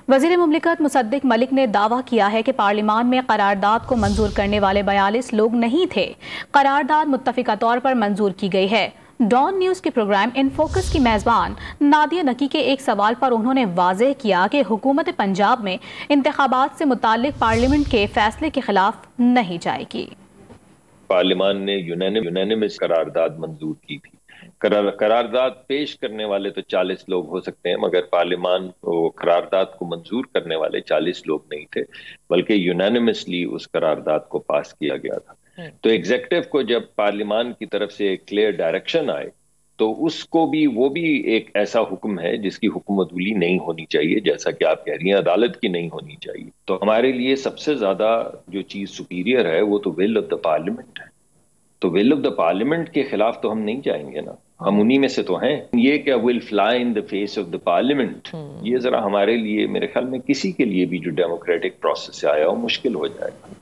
वज़ीर मुमलिकत मुसद्दिक मलिक ने दावा किया है कि पार्लियामान में करारदाद को मंजूर करने वाले 42 लोग नहीं थे। करारदाद मुत्तफिका तौर पर मंजूर की गई है। डॉन न्यूज़ के प्रोग्राम इन फोकस की मेज़बान नादिया नकी के एक सवाल पर उन्होंने वाज़ेह किया कि हुकूमत पंजाब में इंतखाबात से मुताल्लिक पार्लियामेंट के फैसले के खिलाफ नहीं जाएगी। पार्लियामान ने यूनानिमस करारदाद मंजूर की थी। करारदाद पेश करने वाले तो 40 लोग हो सकते हैं, मगर पार्लियामान करारदाद को मंजूर करने वाले 40 लोग नहीं थे, बल्कि यूनानिमसली उस करारदाद को पास किया गया था। तो एग्जीक्यूटिव को जब पार्लियामान की तरफ से एक क्लियर डायरेक्शन आए तो उसको भी वो भी एक ऐसा हुक्म है जिसकी हुकूमतूली नहीं होनी चाहिए, जैसा कि आप कह रही हैं अदालत की नहीं होनी चाहिए। तो हमारे लिए सबसे ज्यादा जो चीज सुपीरियर है वो तो विल ऑफ द पार्लियामेंट है। तो विल ऑफ द पार्लियामेंट के खिलाफ तो हम नहीं जाएंगे ना, हम उन्हीं में से तो हैं। ये क्या will fly in the face of the parliament, ये जरा हमारे लिए, मेरे ख्याल में किसी के लिए भी जो डेमोक्रेटिक प्रोसेस से आया हो, मुश्किल हो जाएगा।